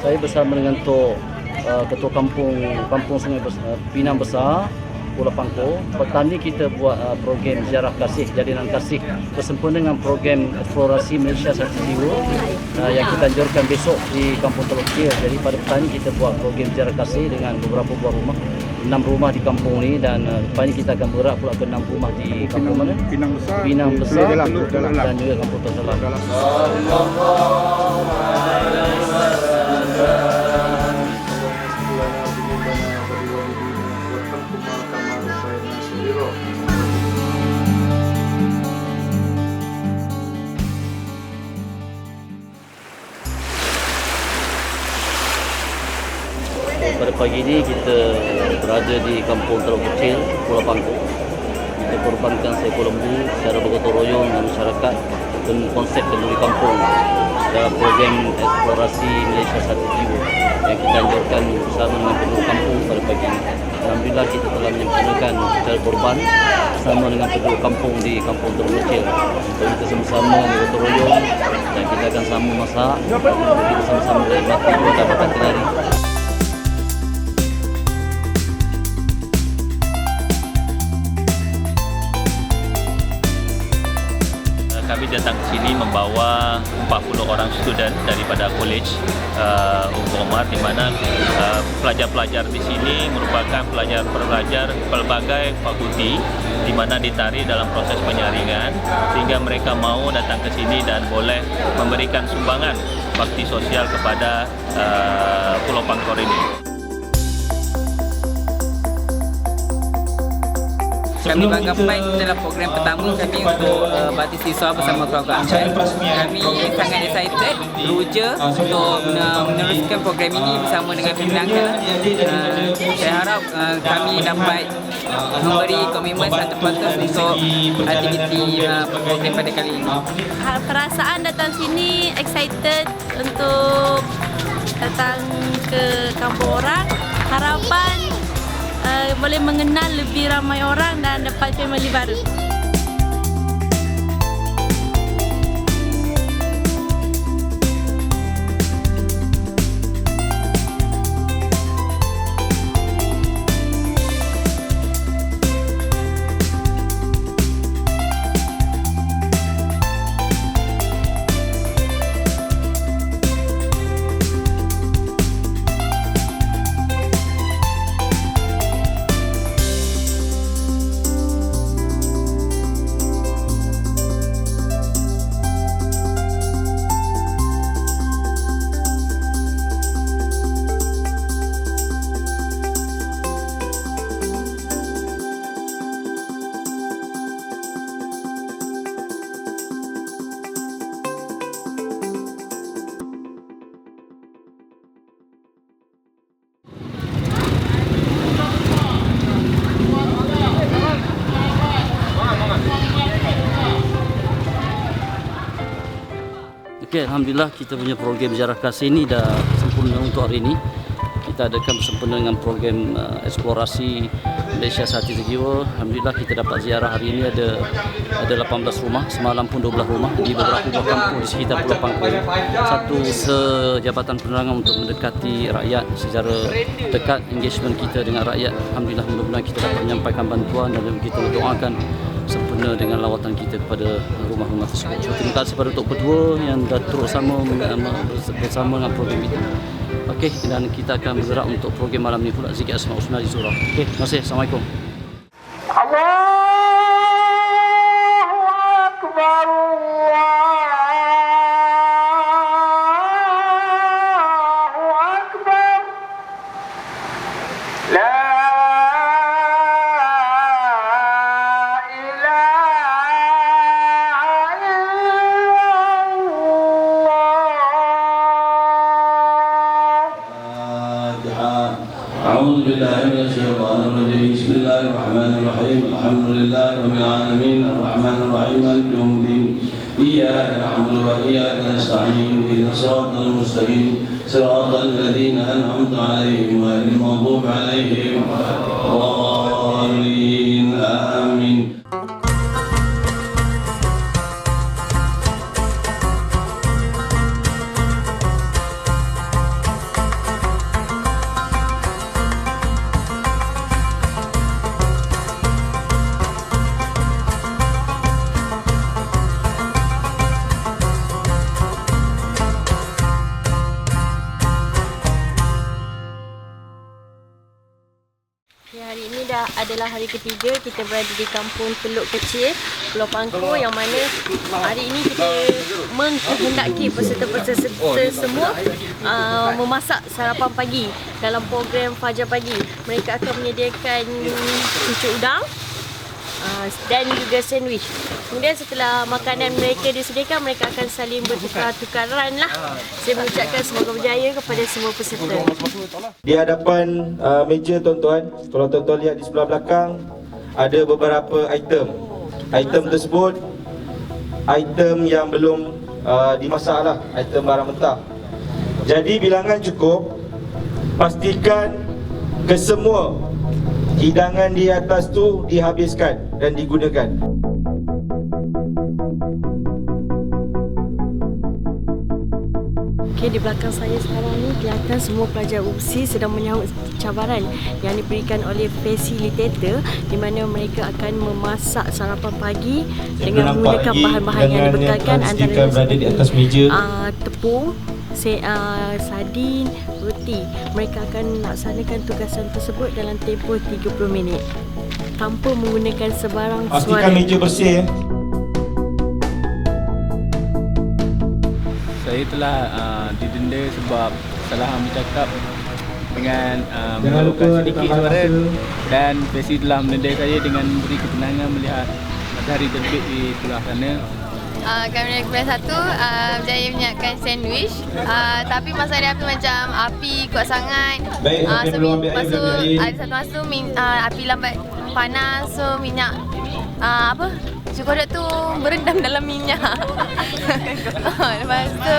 Saya bersama dengan Ketua Kampung Sungai Pinang Besar, Pulau Pangkor. Petani kita buat program ziarah kasih, jalinan kasih bersempena dengan program eksplorasi Malaysia Satu Jiwa yang kita anjurkan besok di Kampung Teluk Kecil. Jadi pada petani kita buat program ziarah kasih dengan beberapa buah rumah, 6 rumah di kampung ni, dan lepas ni kita akan bergerak pula ke 6 rumah di kampung mana? Pinang Besar dan juga Kampung Teluk Dalam. Pada pagi ini kita berada di Kampung Teluk Kecil, Pulau Pangkor. Kita korbankan seekor lembu secara bergotong royong dengan masyarakat dan konsep kenduri kampung dalam program eksplorasi Malaysia Satu Jiwa yang kita anjurkan bersama dengan penduduk kampung pada pagi ini. Alhamdulillah kita telah menyempurnakan secara korban bersama dengan penduduk kampung di Kampung Teluk Kecil. Jadi kita sama-sama bergotong royong dan kita akan sama masak, kita sama-sama menikmati dan makan kenari. Kami datang ke sini membawa 40 orang student daripada College Unggu Omar, di mana pelajar-pelajar di sini merupakan pelajar-pelajar pelbagai fakulti di mana ditarik dalam proses penyaringan sehingga mereka mau datang ke sini dan boleh memberikan sumbangan bakti sosial kepada Pulau Pangkor ini. Kami Banggapan dalam program pertama kami untuk bakti siswa bersama keluarga Ambai. Kami sangat excited, teruja untuk meneruskan program ini bersama dengan pimpinan. Saya harap kami dapat memberi komitmen 100% untuk aktiviti program pada kali ini. Perasaan datang sini excited untuk datang ke kampung orang. Harapan boleh mengenal lebih ramai orang dan dapat family baru. Okey, alhamdulillah kita punya program ziarah kasih ini dah sempurna untuk hari ini. Kita adakan bersempena dengan program eksplorasi Malaysia Satu Jiwa. Alhamdulillah kita dapat ziarah hari ini ada 18 rumah, semalam pun 12 rumah di beberapa buah kampung di sekitar Pulau Pangkor. Satu sejabatan penerangan untuk mendekati rakyat secara dekat, engagement kita dengan rakyat. Alhamdulillah, mudah-mudahan kita dapat menyampaikan bantuan dan kita doakan sempurna dengan lawatan kita kepada rumah-rumah tersebut. So, terima kasih kepada Tok Kedua yang dah terus bersama dengan program kita. Okey, dan kita akan bergerak untuk program malam ni pula, zikir Asmaul Husna di surau. Okey, terima kasih. Assalamualaikum. Allahu Akbar. Allahu Akbar. La أعوذ بالله من الشيطان الرجيم. بسم الله الرحمن الرحيم. الحمد لله رب العالمين الرحمن الرحيم مالك يوم الدين. إياك نعبد وإياك نستعين اهدنا الصراط المستقيم صراط الذين أنعمت عليهم غير المغضوب عليهم ولا الضالين. آمين. adalah hari ketiga kita berada di kampung Teluk Kecil, Pulau Pangkor, yang mana hari ini kita menghendaki peserta-peserta semua memasak sarapan pagi dalam program Fajar Pagi. Mereka akan menyediakan cucuk udang dan juga sandwich. Kemudian setelah makanan mereka disediakan, mereka akan saling bertukar-tukaran lah. Saya mengucapkan semoga berjaya kepada semua peserta. Di hadapan meja tuan-tuan, kalau tuan-tuan lihat di sebelah belakang, ada beberapa item. Item tersebut, item yang belum dimasak lah, item barang mentah. Jadi bilangan cukup, pastikan kesemua hidangan di atas tu dihabiskan dan digunakan. Okey, di belakang saya sekarang ni kelihatan semua pelajar UPSI sedang menyambut cabaran yang diberikan oleh fasilitator, di mana mereka akan memasak sarapan pagi dengan menggunakan bahan-bahan yang dibekalkan, antara berada di atas meja. tepung, sardin, roti. Mereka akan laksanakan tugasan tersebut dalam tempoh 30 minit tanpa menggunakan sebarang suara. Pastikan meja bersih. Saya telah didenda sebab salah bercakap dengan memerlukan sedikit suara, dan Pesi telah menenda saya dengan memberi ketenangan melihat matahari terbit di sebelah sana. Kami dari kelas 1 berjaya menyiapkan sandwich, tapi masa dia api macam api kuat sangat. Baik, so, ada satu masa api lambat panas, so minyak cukodok tu berendam dalam minyak. Lepas tu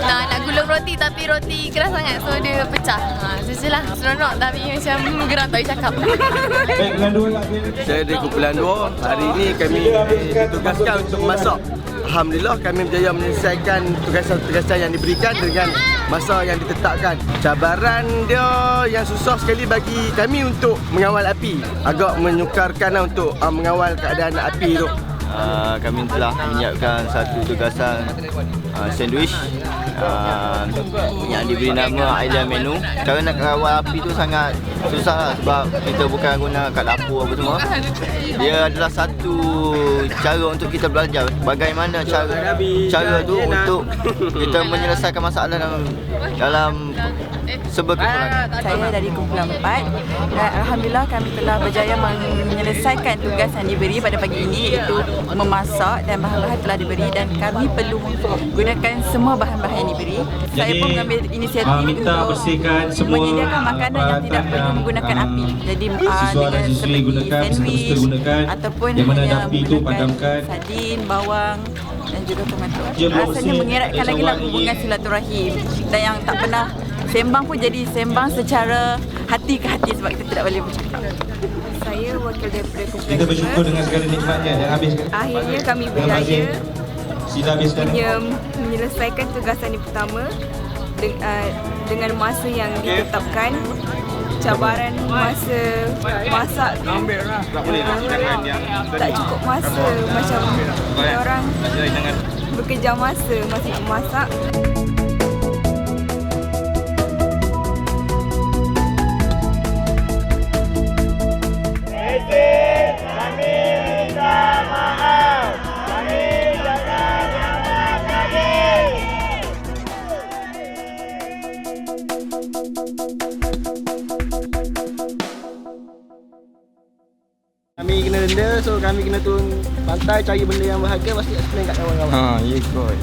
nak gulung roti, tapi roti keras sangat, so dia pecah. Macam lah, seronok tapi macam geram tak boleh cakap. Saya dari kumpulan 2. Hari ini kami ditugaskan untuk memasak. Alhamdulillah kami berjaya menyelesaikan tugasan-tugasan yang diberikan dengan masa yang ditetapkan. Cabaran dia yang susah sekali bagi kami untuk mengawal api. Agak menyukarkan untuk mengawal keadaan api tu. Kami telah menyiapkan satu tugasan sandwich yang diberi nama Island Menu. Cara nak kawal api tu sangat susah lah, sebab kita bukan guna kat dapur apa semua. Dia adalah satu cara untuk kita belajar bagaimana cara tu untuk kita menyelesaikan masalah dalam seberkekurangan. Saya dari kumpulan 4 dan Alhamdulillah kami telah berjaya menyelesaikan tugas yang diberi pada pagi ini, iaitu memasak, dan bahan-bahan telah diberi dan kami perlu gunakan semua bahan-bahan yang diberi. Saya pun mengambil inisiatif untuk menyediakan makanan yang tidak perlu menggunakan api. Jadi dengan seperti sandwich ataupun yang menggunakan sardin, bawang dan juga tomato. Rasanya mengeratkan lagi hubungan silaturahim, dan yang tak pernah sembang pun jadi sembang secara hati ke hati sebab kita tidak boleh bercakap. Saya wakil daripada kumpulan. Kita bersyukur dengan segala nikmatnya dan habiskan. Akhirnya kami berjaya menyelesaikan tugasan yang pertama dengan masa yang ditetapkan. Cabaran masa masak tak cukup masa, macam orang bekerja masa memasak. Kami minta maaf. Kami jangan nyaman lagi. Kami kena denda, so kami kena turun pantai cari benda yang berharga, pasti explain kat kawan-kawan. Ya kot.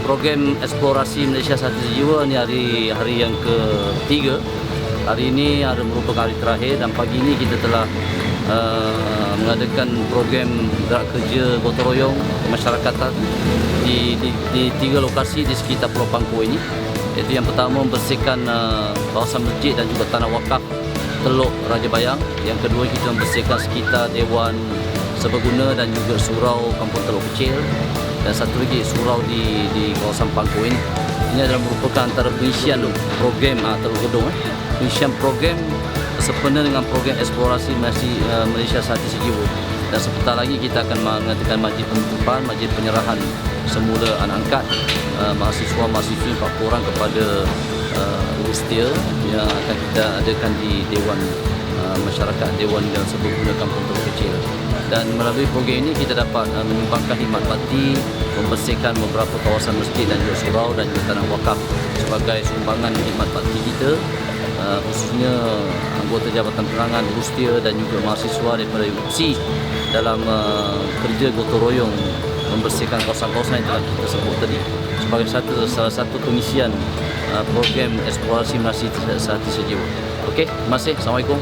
program eksplorasi Malaysia Sati Sejiwa ni hari yang ketiga. Hari ini merupakan hari terakhir dan pagi ini kita telah mengadakan program gerak kerja gotong royong kemasyarakatan di 3 lokasi di sekitar Pulau Pangkor ini. Iaitu yang pertama membersihkan kawasan masjid dan juga tanah wakaf Teluk Raja Bayang. Yang kedua kita membersihkan sekitar Dewan Serbaguna dan juga surau Kampung Teluk Kecil. Dan satu lagi surau di kawasan Pangkor ini. Ini adalah merupakan antara pengisian program Teluk Gedong. Pengisian program sempena dengan program eksplorasi Malaysia Sati Sejiwa. Dan sebentar lagi kita akan mengadakan majlis penutupan, majlis penyerahan semula anak angkat mahasiswa-mahasiswi 40 orang kepada Rustia yang akan kita adakan di Dewan Masyarakat Dewan dan Serbaguna Kampung Teluk Kecil. Dan melalui program ini kita dapat menyumbangkan khidmat bakti, membersihkan beberapa kawasan masjid dan juga surau dan juga tanah wakaf sebagai sumbangan khidmat bakti kita, khususnya anggota Jabatan Penerangan Rustia dan juga mahasiswa daripada UPSI dalam kerja gotong royong membersihkan kawasan-kawasan yang telah kita sebut tadi sebagai salah satu pengisian program eksplorasi Malaysia Sati Sejiwa. Okey, terima kasih. Assalamualaikum.